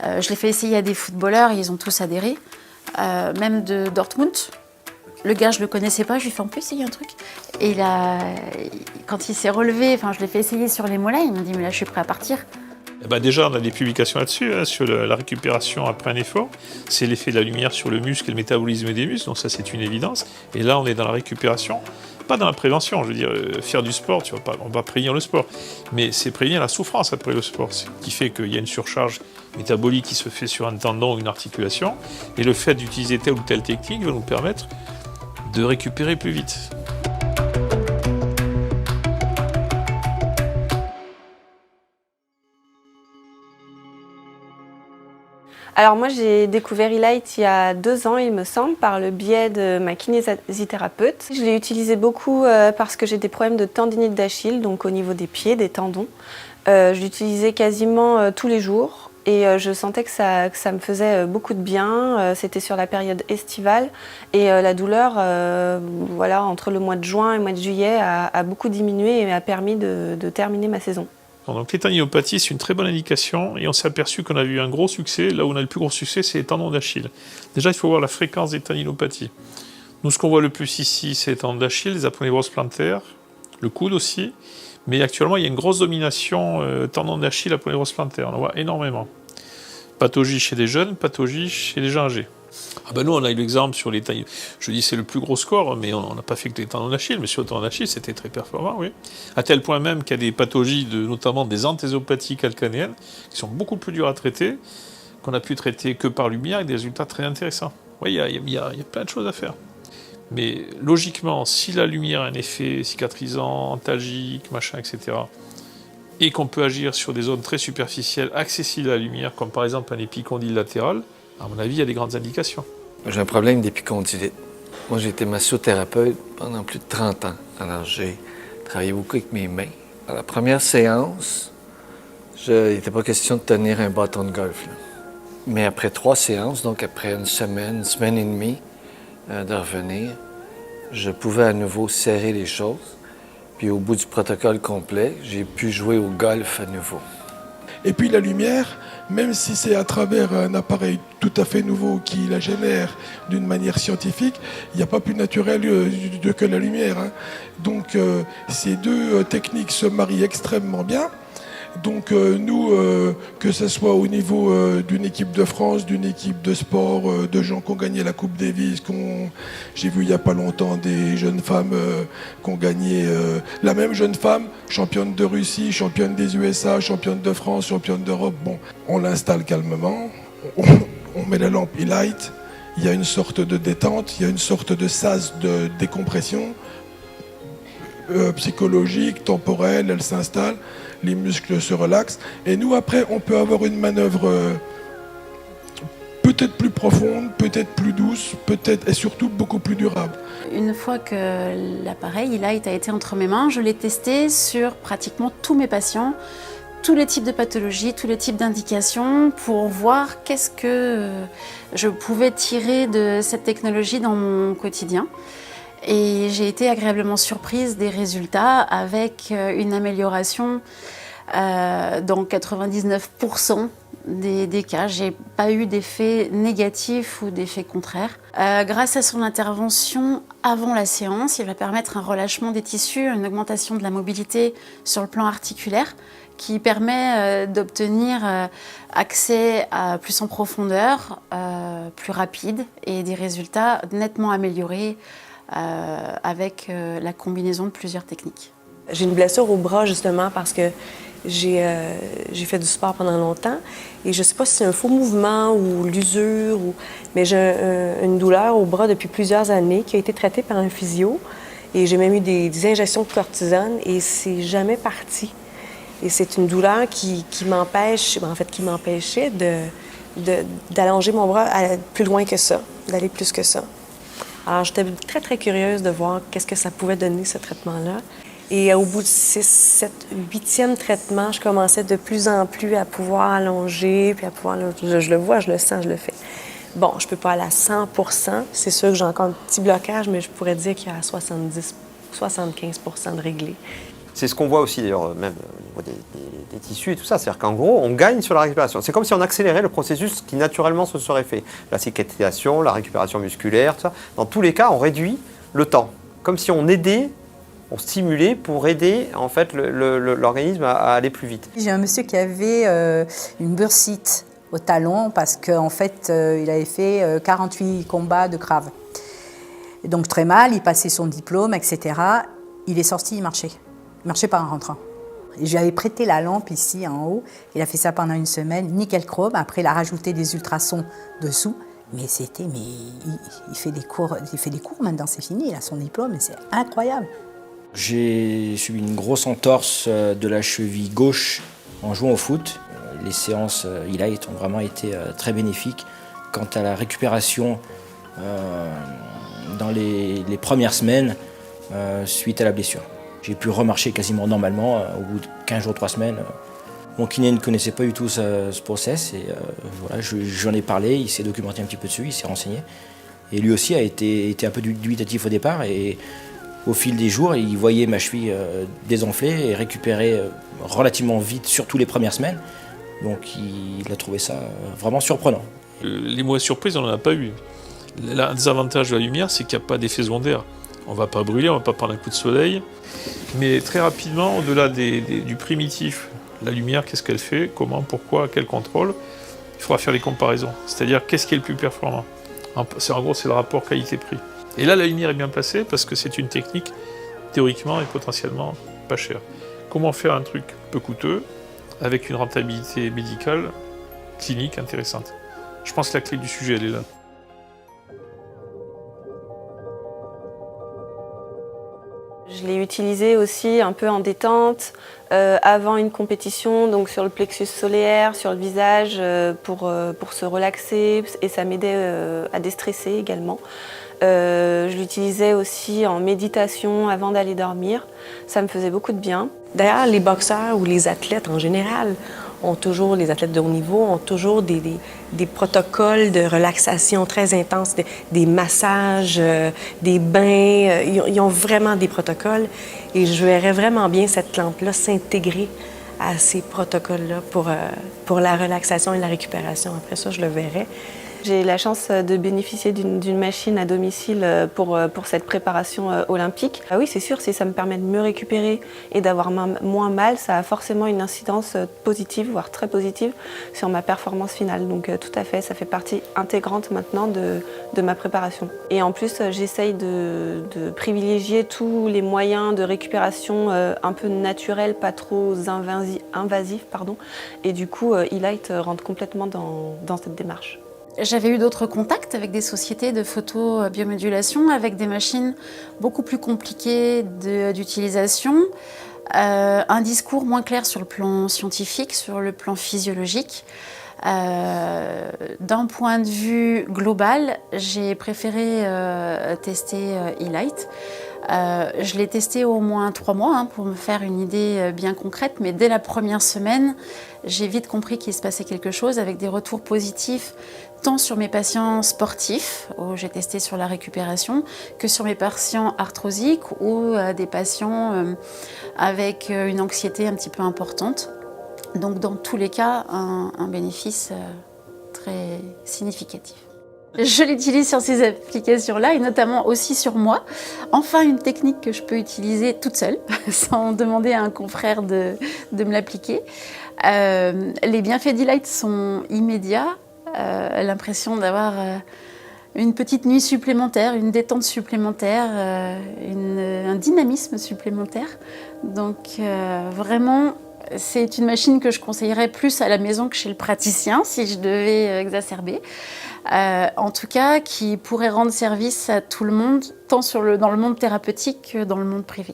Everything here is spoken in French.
Je l'ai fait essayer à des footballeurs, ils ont tous adhéré, même de Dortmund. Le gars, je ne le connaissais pas, je lui ai fait on peut essayer un truc. Et quand il s'est relevé, je l'ai fait essayer sur les mollets, il m'a dit mais là je suis prêt à partir. Déjà, on a des publications là-dessus, sur la récupération après un effort. C'est l'effet de la lumière sur le muscle et le métabolisme des muscles, donc ça c'est une évidence. Et là, on est dans la récupération, pas dans la prévention. Je veux dire, faire du sport, on va prévenir le sport, mais c'est prévenir la souffrance après le sport, ce qui fait qu'il y a une surcharge métabolique qui se fait sur un tendon ou une articulation. Et le fait d'utiliser telle ou telle technique va nous permettre de récupérer plus vite. Alors moi j'ai découvert E-Light il y a 2 ans il me semble par le biais de ma kinésithérapeute. Je l'ai utilisé beaucoup parce que j'ai des problèmes de tendinite d'Achille, donc au niveau des pieds, des tendons. Je l'utilisais quasiment tous les jours et je sentais que ça me faisait beaucoup de bien. C'était sur la période estivale et la douleur entre le mois de juin et le mois de juillet a beaucoup diminué et m'a permis de terminer ma saison. Donc l'étendinopathie, c'est une très bonne indication et on s'est aperçu qu'on a eu un gros succès. Là où on a le plus gros succès, c'est les tendons d'Achille. Déjà, il faut voir la fréquence des tendinopathies. Nous, ce qu'on voit le plus ici, c'est les tendons d'Achille, les aponévroses plantaires, le coude aussi. Mais actuellement, il y a une grosse domination tendons d'Achille, aponévrose plantaire. On en voit énormément. Pathologie chez les jeunes, pathologie chez les gens âgés. Nous, on a eu l'exemple sur les tendons. Je dis c'est le plus gros score, mais on n'a pas fait que les tendons d'Achille. Mais sur les tendons d'Achille, c'était très performant, oui. À tel point même qu'il y a des pathologies, notamment des anthésopathies calcanéennes, qui sont beaucoup plus dures à traiter, qu'on a pu traiter que par lumière, avec des résultats très intéressants. Oui, il y a plein de choses à faire. Mais logiquement, si la lumière a un effet cicatrisant, antalgique, machin, etc., et qu'on peut agir sur des zones très superficielles, accessibles à la lumière, comme par exemple un épicondyle latéral, à mon avis, il y a des grandes indications. J'ai un problème d'épicondylite. Moi, j'ai été massothérapeute pendant plus de 30 ans. Alors, j'ai travaillé beaucoup avec mes mains. À la première séance, il n'était pas question de tenir un bâton de golf, là. Mais après 3 séances, donc après une semaine et demie de revenir, je pouvais à nouveau serrer les choses. Puis au bout du protocole complet, j'ai pu jouer au golf à nouveau. Et puis la lumière, même si c'est à travers un appareil tout à fait nouveau qui la génère d'une manière scientifique, il n'y a pas plus naturel que la lumière, hein. Donc ces deux techniques se marient extrêmement bien. Donc nous, que ce soit au niveau d'une équipe de France, d'une équipe de sport, de gens qui ont gagné la Coupe Davis, j'ai vu il n'y a pas longtemps des jeunes femmes qui ont gagné, la même jeune femme, championne de Russie, championne des USA, championne de France, championne d'Europe. Bon, on l'installe calmement, on met la lampe E-Light, il y a une sorte de détente, il y a une sorte de sas de décompression psychologique, temporelle, elle s'installe. Les muscles se relaxent. Et nous, après, on peut avoir une manœuvre peut-être plus profonde, peut-être plus douce, peut-être et surtout beaucoup plus durable. Une fois que l'appareil E-Light a été entre mes mains, je l'ai testé sur pratiquement tous mes patients, tous les types de pathologies, tous les types d'indications, pour voir qu'est-ce que je pouvais tirer de cette technologie dans mon quotidien. Et j'ai été agréablement surprise des résultats avec une amélioration dans 99% des cas. Je n'ai pas eu d'effet négatif ou d'effet contraire. Grâce à son intervention avant la séance, il va permettre un relâchement des tissus, une augmentation de la mobilité sur le plan articulaire qui permet d'obtenir accès à plus en profondeur, plus rapide et des résultats nettement améliorés avec la combinaison de plusieurs techniques. J'ai une blessure au bras justement parce que j'ai fait du sport pendant longtemps et je ne sais pas si c'est un faux mouvement ou l'usure, mais j'ai une douleur au bras depuis plusieurs années qui a été traitée par un physio et j'ai même eu des injections de cortisone et c'est jamais parti. Et c'est une douleur qui m'empêche, qui m'empêchait d'allonger mon bras plus loin que ça, d'aller plus que ça. Alors, j'étais très, très curieuse de voir qu'est-ce que ça pouvait donner, ce traitement-là. Et au bout de 6, 7, 8e traitement, je commençais de plus en plus à pouvoir allonger, puis à pouvoir... Je le vois, je le sens, je le fais. Bon, je peux pas aller à 100%. C'est sûr que j'ai encore un petit blocage, mais je pourrais dire qu'il y a 70, 75% de réglé. C'est ce qu'on voit aussi, d'ailleurs, même au niveau des tissus et tout ça. C'est-à-dire qu'en gros, on gagne sur la récupération. C'est comme si on accélérait le processus qui naturellement se serait fait. La cicatrisation, la récupération musculaire, tout ça. Dans tous les cas, on réduit le temps. Comme si on aidait, on stimulait pour aider en fait l'organisme à aller plus vite. J'ai un monsieur qui avait une bursite au talon parce qu'en fait, il avait fait 48 combats de Krav. Et donc très mal, il passait son diplôme, etc. Il est sorti, il marchait. Il marchait pas en rentrant. Et je lui avais prêté la lampe ici en haut. Il a fait ça pendant une semaine, nickel chrome. Après, il a rajouté des ultrasons dessous. Mais il fait des cours maintenant, c'est fini. Il a son diplôme et c'est incroyable. J'ai subi une grosse entorse de la cheville gauche en jouant au foot. Les séances E-Light ont vraiment été très bénéfiques. Quant à la récupération, dans les premières semaines, suite à la blessure. J'ai pu remarcher quasiment normalement au bout de 15 jours, 3 semaines. Mon kiné ne connaissait pas du tout ce process et voilà, j'en ai parlé, il s'est documenté un petit peu dessus, il s'est renseigné. Et lui aussi a été un peu dubitatif au départ et au fil des jours, il voyait ma cheville désenfler et récupérer relativement vite, surtout les premières semaines. Donc il a trouvé ça vraiment surprenant. Les mauvaises surprises, on n'en a pas eu. Un des avantages de la lumière, c'est qu'il n'y a pas d'effet secondaire. On ne va pas brûler, on ne va pas prendre un coup de soleil. Mais très rapidement, au-delà du primitif, la lumière, qu'est-ce qu'elle fait, comment, pourquoi, quel contrôle, il faudra faire les comparaisons. C'est-à-dire, qu'est-ce qui est le plus performant. En gros, c'est le rapport qualité-prix. Et là, la lumière est bien placée parce que c'est une technique théoriquement et potentiellement pas chère. Comment faire un truc peu coûteux avec une rentabilité médicale, clinique intéressante. Je pense que la clé du sujet, elle est là. Je l'ai utilisé aussi un peu en détente, avant une compétition, donc sur le plexus solaire, sur le visage, pour se relaxer, et ça m'aidait à déstresser également. Je l'utilisais aussi en méditation avant d'aller dormir, ça me faisait beaucoup de bien. D'ailleurs, les boxeurs ou les athlètes en général les athlètes de haut niveau ont toujours des protocoles de relaxation très intenses, des massages, des bains. Ils ont vraiment des protocoles et je verrais vraiment bien cette lampe-là s'intégrer à ces protocoles-là pour la relaxation et la récupération. Après ça, je le verrais. J'ai la chance de bénéficier d'une machine à domicile pour cette préparation olympique. Ah oui, c'est sûr, si ça me permet de mieux récupérer et d'avoir moins mal, ça a forcément une incidence positive, voire très positive, sur ma performance finale. Donc tout à fait, ça fait partie intégrante maintenant de ma préparation. Et en plus, j'essaye de privilégier tous les moyens de récupération un peu naturels, pas trop invasifs. Et du coup, E-Light rentre complètement dans cette démarche. J'avais eu d'autres contacts avec des sociétés de photobiomodulation, avec des machines beaucoup plus compliquées d'utilisation, un discours moins clair sur le plan scientifique, sur le plan physiologique. D'un point de vue global, j'ai préféré tester E-Light. Je l'ai testé au moins 3 mois pour me faire une idée bien concrète, mais dès la première semaine, j'ai vite compris qu'il se passait quelque chose avec des retours positifs tant sur mes patients sportifs, où j'ai testé sur la récupération, que sur mes patients arthrosiques ou des patients avec une anxiété un petit peu importante. Donc dans tous les cas, un bénéfice très significatif. Je l'utilise sur ces applications-là et notamment aussi sur moi. Enfin, une technique que je peux utiliser toute seule, sans demander à un confrère de me l'appliquer. Les bienfaits d'E-Light sont immédiats. L'impression d'avoir une petite nuit supplémentaire, une détente supplémentaire, un dynamisme supplémentaire. Donc vraiment, c'est une machine que je conseillerais plus à la maison que chez le praticien si je devais exacerber. En tout cas, qui pourrait rendre service à tout le monde, tant dans le monde thérapeutique que dans le monde privé.